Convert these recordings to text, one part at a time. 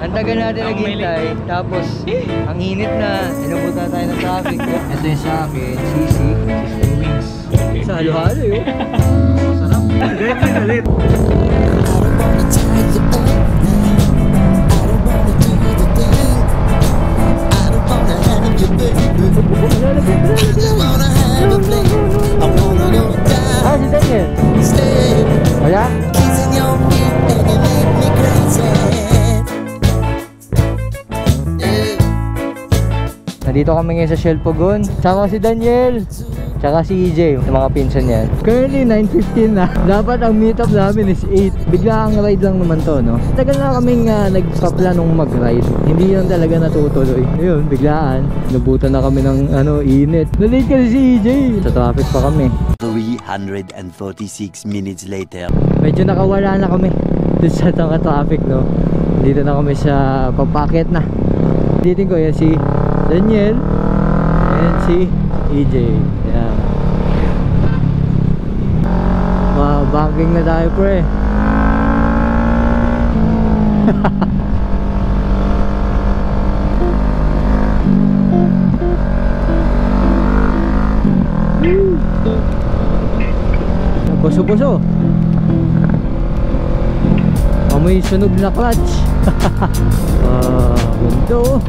Ang tagal natin naghintay. Tapos, ang init na. Inabutan tayo ng traffic. Ito yung sa akin, sisig, chicken wings. Sa halo-halo yun. Masarap. Galit na galit. Ah, si Daniel. Kaya? Nandito kami ngayon sa Shell Pugon. Sama si Daniel. Tsaka si EJ, yung mga pinsan yan. Currently 9:15 na. Dapat ang meet up namin is 8. Bigla ang ride lang naman to, no? Tagal na kaming nagpa-planong mag-ride. Hindi yan talaga natutuloy. Ayun, biglaan. Nabutan na kami ng init. Nalate kasi si EJ. Sa traffic pa kami. 346 minutes later. Medyo nakawala na kami dun sa traffic, no? Dito na kami sa pagpakit na. Dito ko yan si Daniel and si EJ. Yan. Banking na tayo, pre. Puso-puso. Amoy sunog na clutch. Ganito.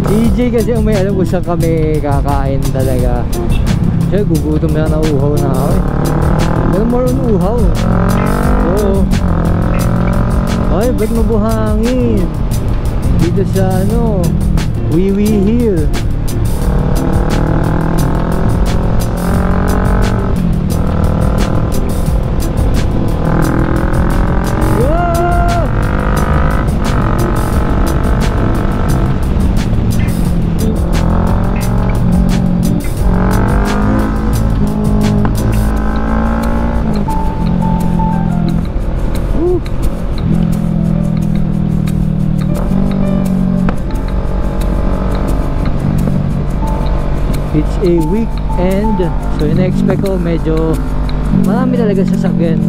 EJ kasi may alam kung saan kami kakain talaga. Siya gugutom na uhaw na ako eh. Pero more on uhaw. Oo. Ay, ba't mabuhangin? Dito sa Wiwi Hill. It's a weekend, so ina-expect ko medyo marami talaga sasakyan.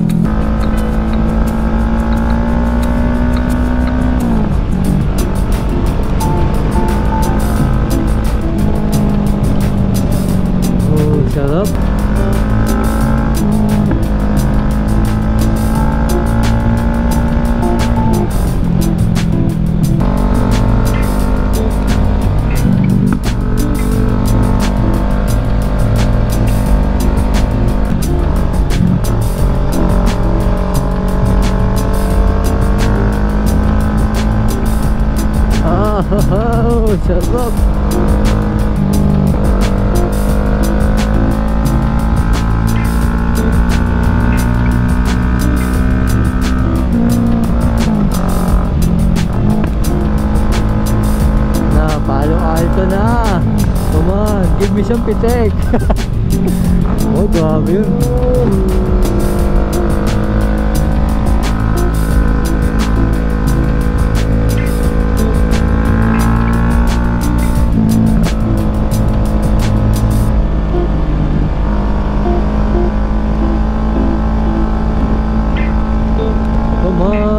Oh, sarap. Oh, sarap. Na, Palo Alto na. Come on, give me some pitek. Oh, grabe yun.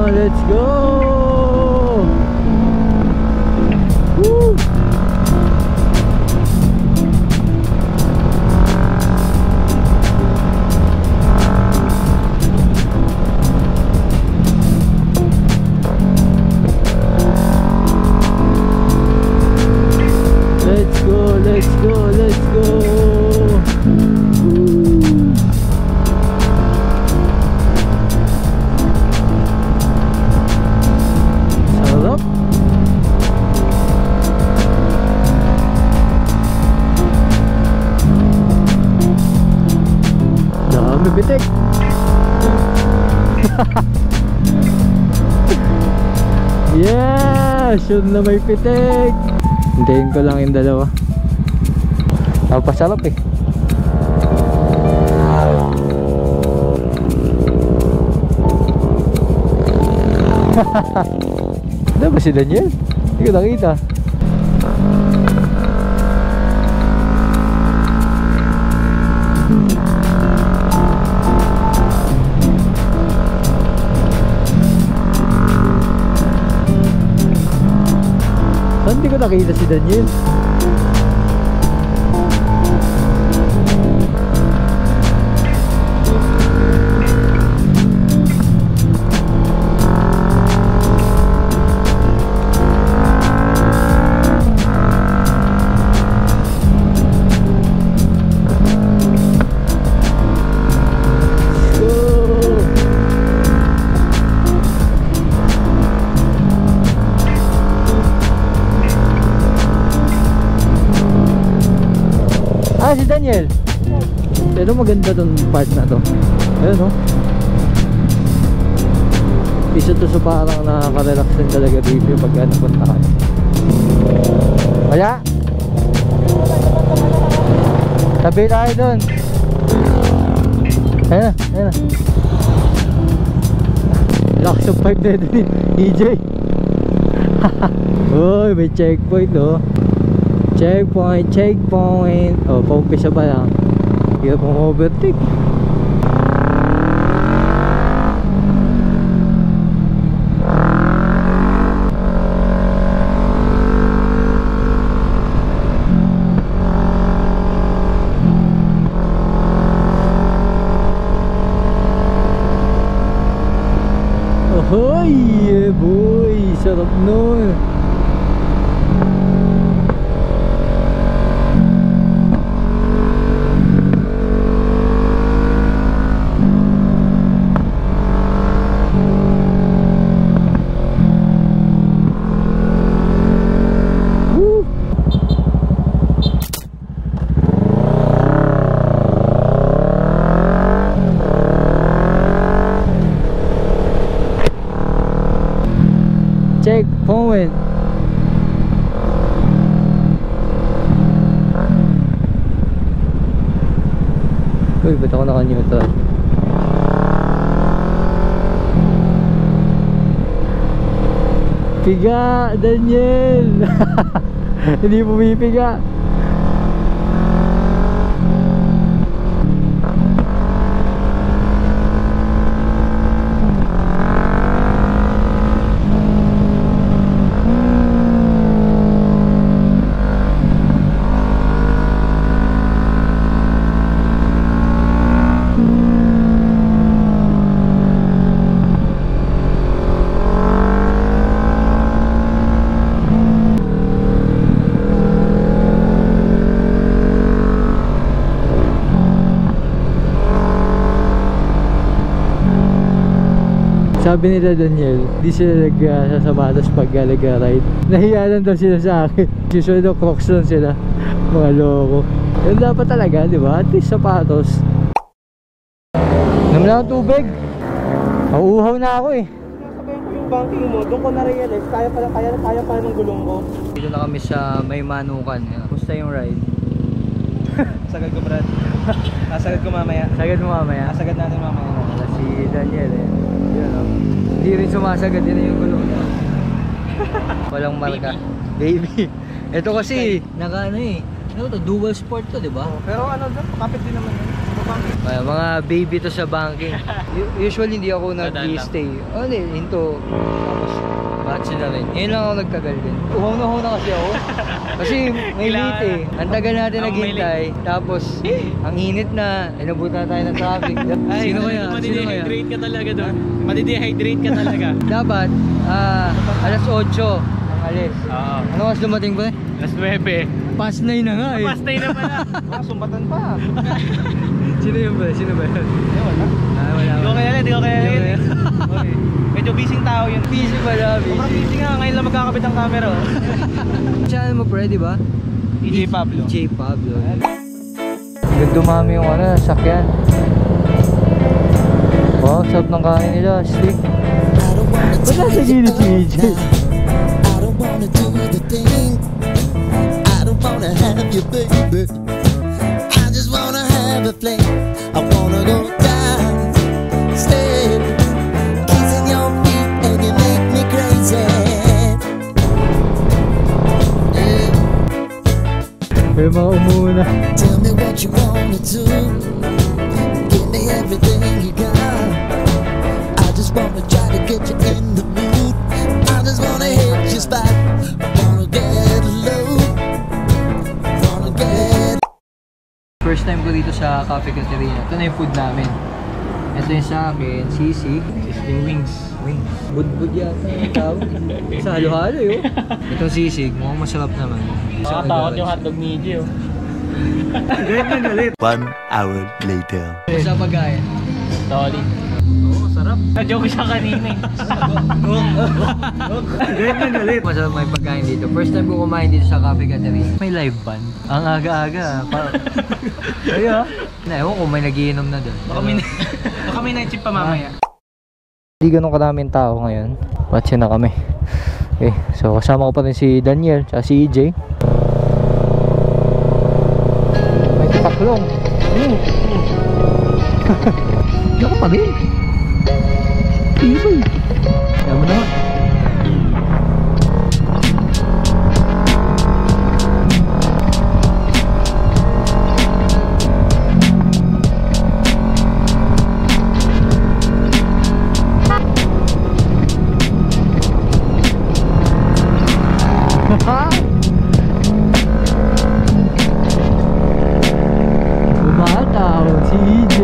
Let's go! Woo! Let's go, let's go, let's go! Bitik. Yeah, sure na may pitik. Hintayin ko lang yung dalawa. Napasarap eh. Ano ba si Daniel? Hindi ko nakita. ko nakita si Daniel. Ah, si Daniel. Pero maganda tong part na to. Ayun, no? Isa to sa parang nakaka-relax din talaga dito pag napunta ka. Wala? Tabi tayo doon. Ayun na, ayun na. Lakas of 5 na ito ni EJ. Uy, may checkpoint, oh. Checkpoint, checkpoint. Oh, paumpisa pa lang. Hindi na pong overtake. Ahoy! Yeah boy! Sarap nun! Checkpoint. Uy, ba't ako naka-neutral? Piga, Daniel! Hindi pumipiga. Sabi nila Daniel, di sila nagsasapatos pag nag-ride. Nahiya lang daw sila sa akin. Usually daw Crocs lang sila. Mga loko. Yun dapat talaga, di ba? At least sapatos. Naman ako tubig. Mauuhaw na ako eh. Nasabayan ko yung banking mo, doon ko na-realize, kaya pala ng gulong ko. Dito na kami sa May Manukan. Kumusta yung ride? Sagad ko, Brad. Nasagad ko mamaya. Sagad mo mamaya? Nasagad natin mamaya. Wala si Daniel eh. Yun, no? Hindi rin sumasagad, yun na yung gulong niya. Walang marka. Baby. Ito kasi, naka ano eh. Ano to? Dual sport to, di ba? Oh, pero ano doon, kapit din naman yun. Mga baby to sa banking. Usually hindi ako nag-stay. Ano eh, hinto. Tapos, batch na rin. Ngayon lang ako nagtagal din. Uhaw na kasi ako. Kasi may late eh. Ang tagal natin naghintay. Tapos, ang init na. Inabutan na tayo ng traffic. Sino kaya? Madidehydrate ka talaga doon. Madidehydrate ka talaga. Dapat, alas 8 ang alis. Ano oras dumating ba? Alas 9. Past 9 na nga eh. Past 9 na pala. Sumbatan pa. Sino yun ba? Sino ba yun? Wala. Wala. Hindi ko kaya yun. Okay. Medyo busy tao yun. Busy pala, Sobrang busy nga. Ngayon lang magkakabit ang camera. Channel mo pre, di ba? EJ Pablo. EJ Pablo. Dumami yung ano, sakyan. Wow, sarap ng kain nila, steak. Ba't nasa gilid si EJ? I don't wanna do the thing. I don't wanna have you, baby. I just wanna have a fling. I wanna go down, stay, kissing your feet, and you make me crazy. Yeah. May mga umuna. Tell me what you wanna do. Give me everything you got. I just wanna try to get you in the mood. I just wanna hit your spot. I wanna get time ko dito sa Cafe Caterina. Ito na yung food namin. Ito yung sa akin, sisig. Sisling wings. Wings. Budbud yata yung tawag. Sa halo-halo yun. Itong sisig, mukhang masarap naman. Makatakot yung hotdog ni Gio. Galit na galit. 1 hour later. Sa pagkain. Solid. Oo, sarap. Na-joke siya kanina eh. Galit na galit. Masarap may pagkain dito. First time ko kumain dito sa Cafe Caterina. May live band. Ang aga-aga. Ayun. Ewan ko, may nagiinom na doon. Baka may night shift pa mamaya. Hindi ganun karaming tao ngayon. Watch na kami. Okay, so kasama ko pa rin si Daniel at si EJ. May tipaklong. Diyan ka pa rin. Tibay. Kaya mo naman. Bumataw si EJ.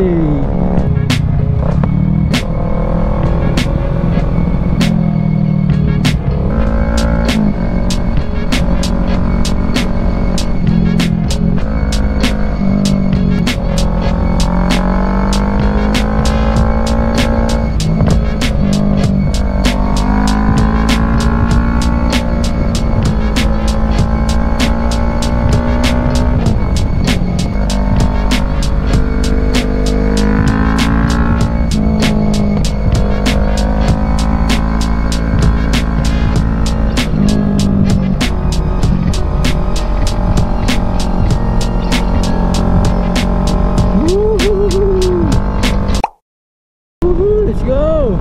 Let's go!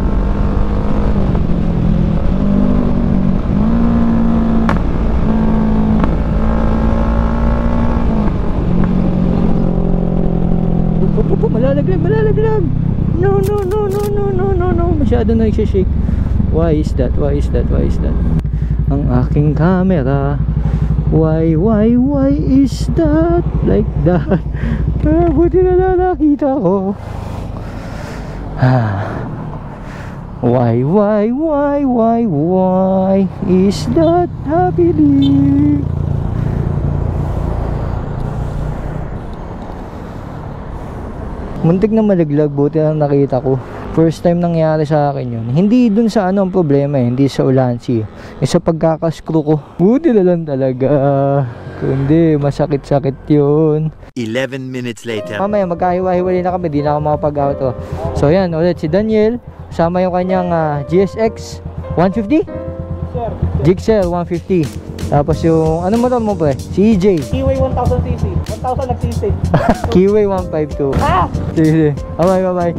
Malalaglag, malalaglag! No, no, no, no, no, no, no, no. Masyado na nagsishake. Why is that? Why is that? Why is that? Ang aking camera. Why is that? Like that? Buti na lang nakita ko. Why is that happening? Muntik na malaglag, buti na nakita ko. First time nangyari sa akin yun. Hindi dun sa ano ang problema eh, hindi sa ulansi. Sa pagkakaskrew ko. Buti na lang talaga. Kundi masakit-sakit yun. 11 minutes later. Mamaya magkahiwa-hiwalay na kami, di na ako makapag-auto. So yan, ulit si Daniel. Kasama yung kanyang GSX 150? Gixxer 150. Tapos yung, ano motor mo pre? Si EJ. Keyway 1000cc. 1000 nag-cc. Keyway 152. Sige. Bye-bye.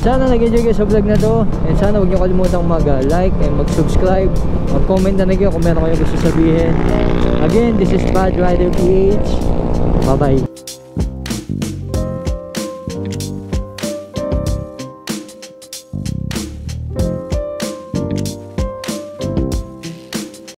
Sana nag-enjoy kayo sa vlog na to. And sana huwag niyo kalimutang mag-like and mag-subscribe. Mag-comment na kayo kung meron kayo gusto sabihin. Again, this is Bad Rider PH. Bye-bye.